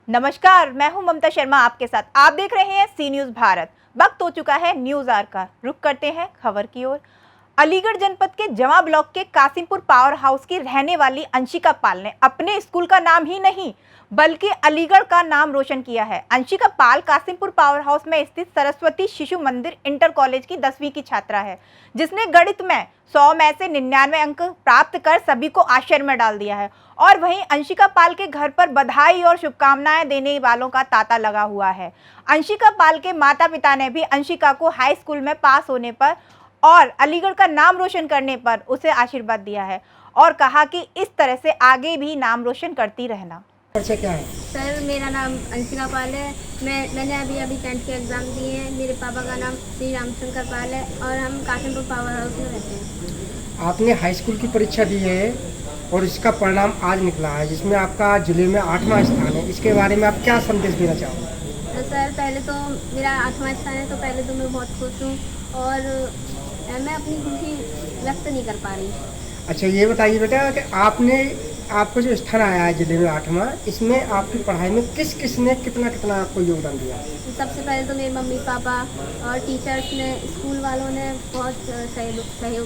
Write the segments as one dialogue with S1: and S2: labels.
S1: नमस्कार, मैं हूं ममता शर्मा आपके साथ। आप देख रहे हैं सी न्यूज़ भारत। वक्त हो चुका है न्यूज़ आवर का। रुक करते हैं खबर की ओर। अलीगढ़ जनपद के जमा ब्लॉक के कासिमपुर पावर हाउस की रहने वाली अंशिका पाल ने अपने स्कूल का नाम ही नहीं बल्कि अलीगढ़ का नाम रोशन किया है। अंशिका पाल कासिमपुर पावर हाउस में स्थित सरस्वती शिशु मंदिर इंटर कॉलेज की 10वीं की छात्रा है, जिसने गणित में 100 में से 99 अंक प्राप्त कर सभी को आश्चर्य में डाल दिया है। और वहीं अंशिका पाल के घर पर बधाई और शुभकामनाएं देने वालों का तांता लगा हुआ है। अंशिका पाल के माता पिता ने भी अंशिका को हाई स्कूल में पास होने पर और अलीगढ़ का नाम रोशन करने पर उसे आशीर्वाद दिया है और कहा कि इस तरह से आगे भी नाम रोशन करती रहना।
S2: क्या है?
S3: सर, मेरा नाम अंशिका पाल है। मैंने अभी 10th के एग्ज़ाम दिए हैं। मेरे पापा का नाम श्री रामशंकर पाल है और हम कासिमपुर पावर हाउस में रहते हैं।
S2: आपने हाई स्कूल की परीक्षा दी है और इसका परिणाम आज निकला है, जिसमें आपका जिले में 8वां स्थान है। इसके बारे में आप क्या संदेश देना चाहोगे?
S3: तो सर, पहले तो मेरा 8वां स्थान है, तो पहले तो मैं बहुत खुश हूँ और मैं अपनी खुशी व्यक्त नहीं कर पा रही। अच्छा,
S2: ये बताइए बेटा कि आपको जो स्थान आया है जिले में 8वां, इसमें आपकी पढ़ाई में किस ने कितना आपको योगदान दिया?
S3: सबसे पहले तो मेरे मम्मी पापा और टीचर्स ने, स्कूल वालों ने बहुत सहयोग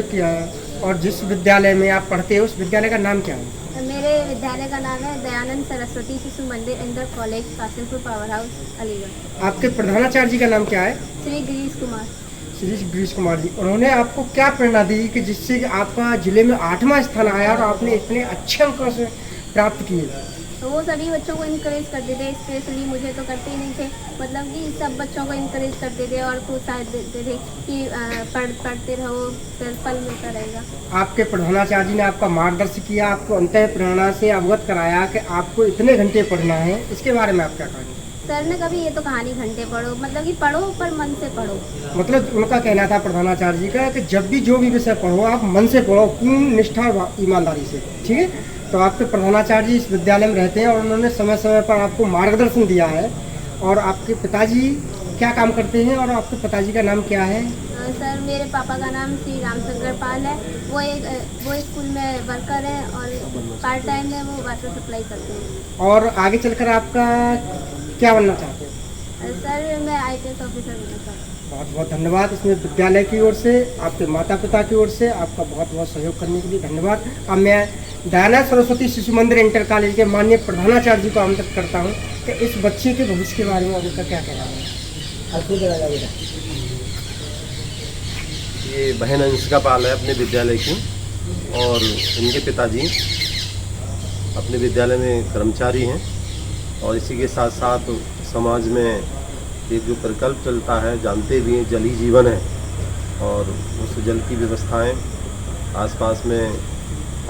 S3: किया है। और जिस विद्यालय में आप पढ़ते हो उस विद्यालय का नाम क्या है? मेरे विद्यालय का नाम है दयानंद सरस्वती शिशु मंदिर inter college Kasimpur power house Aligarh.
S2: आपके प्रधानाचार्य जी का नाम क्या है?
S3: श्री गिरीश कुमार जी। उन्होंने आपको क्या प्रेरणा दी कि जिससे आपका जिले में 8वां स्थान आया और आपने इतने अच्छे अंकों से प्राप्त किए? तो वो सभी बच्चों को इनकरेज करते थे, स्पेशली मुझे तो करते ही नहीं थे, मतलब कि सब बच्चों को इनकरेज करते थे और प्रोत्साहित देते थे कि पढ़ते रहो, फिर फल मिलता रहेगा। आपके
S2: प्रधानाचार्य जी ने आपका मार्गदर्शन किया, आपको अंतः प्रेरणा से अवगत कराया कि आपको इतने घंटे पढ़ना है। इसके बारे में आप क्या कहेंगे?
S3: सर ने कभी ये तो कहा नहीं घंटे पढ़ो, मतलब कि पढ़ो पर मन से पढ़ो।
S2: मतलब उनका कहना था प्रधानाचार्य जी का कि जब भी जो भी विषय पढ़ो आप मन से पढ़ो, पूर्ण निष्ठा और ईमानदारी से। ठीक है, तो आपके प्रधानाचार्य जी इस विद्यालय में रहते हैं और उन्होंने समय समय पर आपको मार्गदर्शन दिया है। और आपके पिताजी क्या काम करते हैं और आपके पिताजी का नाम क्या है?
S3: सर, मेरे पापा का नाम श्री रामशंकर पाल है। वो स्कूल में वर्कर है और पार्ट टाइम में वो वाटर सप्लाई करते हैं।
S2: और आगे चलकर आपका क्या बनना चाहते हैं?
S3: सर, मैं IPS ऑफिसर बनना चाहता हूँ।
S2: बहुत बहुत धन्यवाद। इसमें विद्यालय की ओर से, आपके माता पिता की ओर से आपका बहुत बहुत सहयोग करने के लिए धन्यवाद। अब मैं दयानंद सरस्वती शिशु मंदिर इंटर कॉलेज के माननीय प्रधानाचार्य जी को आमंत्रित करता हूँ कि इस बच्चे के भविष्य के बारे में उनका क्या कहना है।
S4: ये बहन अंशिका पाल है अपने विद्यालय की, और इनके पिताजी अपने विद्यालय में कर्मचारी हैं। और इसी के साथ साथ समाज में एक जो प्रकल्प चलता है, जानते भी हैं, जल ही जीवन है, और उस जल की व्यवस्थाएं आसपास में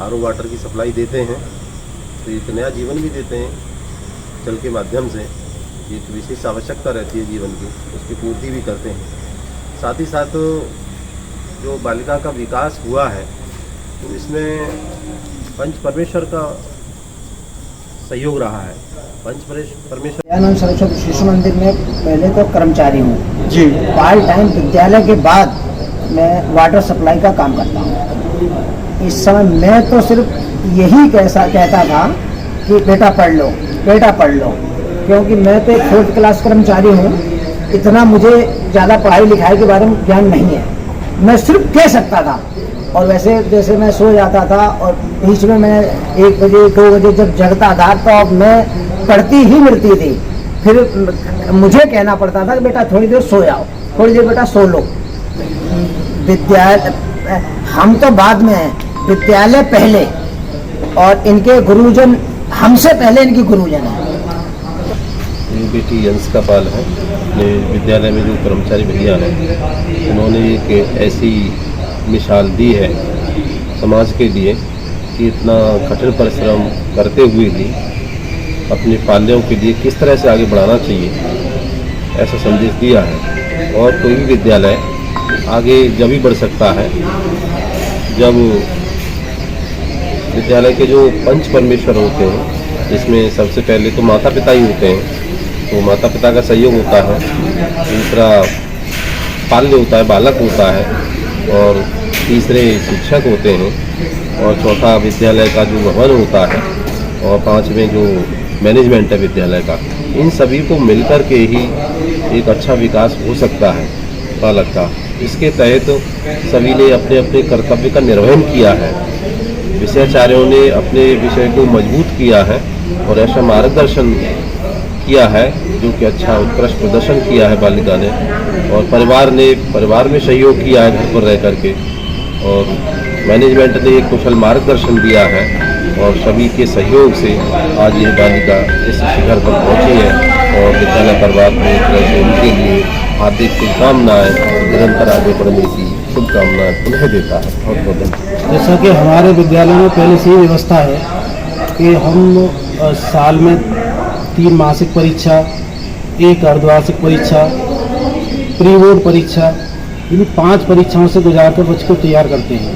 S4: RO वाटर की सप्लाई देते हैं, तो एक नया जीवन भी देते हैं जल के माध्यम से। एक विशेष आवश्यकता रहती है जीवन की, उसकी पूर्ति भी करते हैं। साथ ही साथ जो बालिका का विकास हुआ है, तो इसमें पंच परमेश्वर का सहयोग रहा है। पंच परमेश्वर
S5: दयानंद सरस्वती शिशु मंदिर में पहले तो कर्मचारी हूँ
S2: जी।
S5: पार्ट टाइम विद्यालय के बाद मैं वाटर सप्लाई का काम करता हूँ। इस समय मैं तो सिर्फ यही कहता था कि बेटा पढ़ लो, क्योंकि मैं तो एक 4th क्लास कर्मचारी हूँ। इतना मुझे ज़्यादा पढ़ाई लिखाई के बारे में ज्ञान नहीं है, मैं सिर्फ कह सकता था। और वैसे जैसे मैं सो जाता था और बीच में मैं 1 बजे 2 बजे जब जगता था तो अब मैं पढ़ती ही मिलती थी। फिर मुझे कहना पड़ता था कि बेटा थोड़ी देर सो जाओ, थोड़ी देर बेटा सो लो। विद्यालय हम तो बाद में हैं, विद्यालय पहले, और इनके गुरुजन हमसे पहले इनकी गुरुजन है।
S4: बेटी अंशिका पाल है। अपने विद्यालय में जो कर्मचारी भैया हैं, उन्होंने एक ऐसी मिसाल दी है समाज के लिए कि इतना कठिन परिश्रम करते हुए भी अपने पाल्यों के लिए किस तरह से आगे बढ़ाना चाहिए, ऐसा संदेश दिया है। और कोई भी विद्यालय आगे जब ही बढ़ सकता है जब विद्यालय के जो पंच परमेश्वर होते हैं, जिसमें सबसे पहले तो माता पिता ही होते हैं, तो माता पिता का सहयोग होता है। दूसरा पाल्य होता है, बालक होता है, और तीसरे शिक्षक होते हैं, और चौथा विद्यालय का जो भवन होता है, और 5वें जो मैनेजमेंट है विद्यालय का, इन सभी को मिलकर के ही एक अच्छा विकास हो सकता है बालक का। इसके तहत सभी ने अपने अपने कर्तव्य का निर्वहन किया है, विषयाचार्यों ने अपने विषय को मजबूत किया है और ऐसा मार्गदर्शन किया है जो कि अच्छा उत्कृष्ट प्रदर्शन किया है बालिका ने, और परिवार में सहयोग किया है घर पर रह करके, और मैनेजमेंट ने एक कुशल मार्गदर्शन दिया है और सभी के सहयोग से आज ये बालिका इस शिखर पर पहुंची है। और विद्यालय परिवार में एक तरह से उनके लिए हार्दिक शुभकामनाएं, निरंतर आगे बढ़ने की शुभकामनाएं पुनः देता है। बहुत बहुत धन्यवाद।
S6: जैसा कि हमारे विद्यालय में पहले से ही व्यवस्था है कि हम साल में 3 मासिक परीक्षा, 1 अर्धवार्षिक परीक्षा, प्री बोर्ड परीक्षा, इन 5 परीक्षाओं से गुजारकर बच्चे को तैयार करते हैं।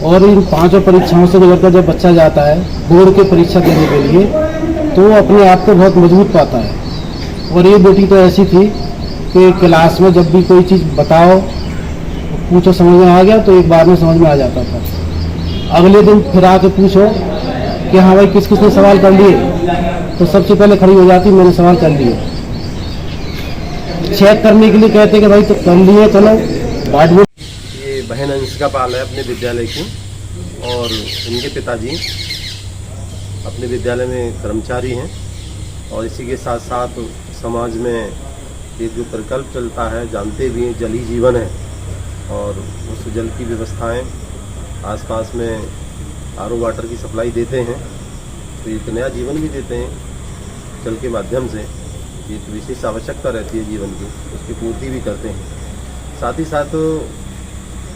S6: और इन 5 परीक्षाओं से गुजरकर जब बच्चा जाता है बोर्ड की परीक्षा देने के लिए, तो वो अपने आप को बहुत मजबूत पाता है। और ये बेटी तो ऐसी थी कि क्लास में जब भी कोई चीज़ बताओ, पूछो, समझ में आ गया तो एक बार में समझ में आ जाता था। अगले दिन फिर आके पूछो कि हाँ भाई किस किसने सवाल कर लिए, तो सबसे पहले खड़ी हो जाती मैंने सवाल कर लिए। चेक करने के लिए कहते कि भाई तो कर लिए, चलो बाट बोर्ड।
S4: ये बहन अंशिका पाल है अपने विद्यालय की, और इनके पिताजी अपने विद्यालय में कर्मचारी हैं, और इसी के साथ साथ समाज में एक जो प्रकल्प चलता है, जानते भी हैं, जल ही जीवन है, और उस जल की व्यवस्थाएं आसपास में आरओ वाटर की सप्लाई देते हैं, तो एक नया जीवन भी देते हैं जल के माध्यम से। एक विशेष आवश्यकता रहती है जीवन की, उसकी पूर्ति भी करते हैं। साथ ही साथ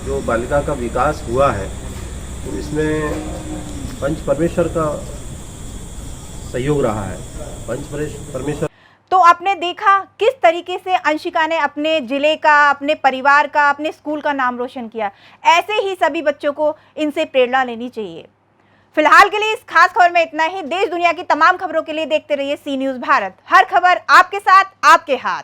S4: जो बालिका का विकास हुआ है, तो इसमें पंच परमेश्वर का सहयोग रहा है। पंच परमेश्वर
S1: तो आपने देखा किस तरीके से अंशिका ने अपने जिले का, अपने परिवार का, अपने स्कूल का नाम रोशन किया। ऐसे ही सभी बच्चों को इनसे प्रेरणा लेनी चाहिए। फिलहाल के लिए इस खास खबर में इतना ही। देश दुनिया की तमाम खबरों के लिए देखते रहिए सी न्यूज़ भारत। हर खबर आपके साथ, आपके हाथ।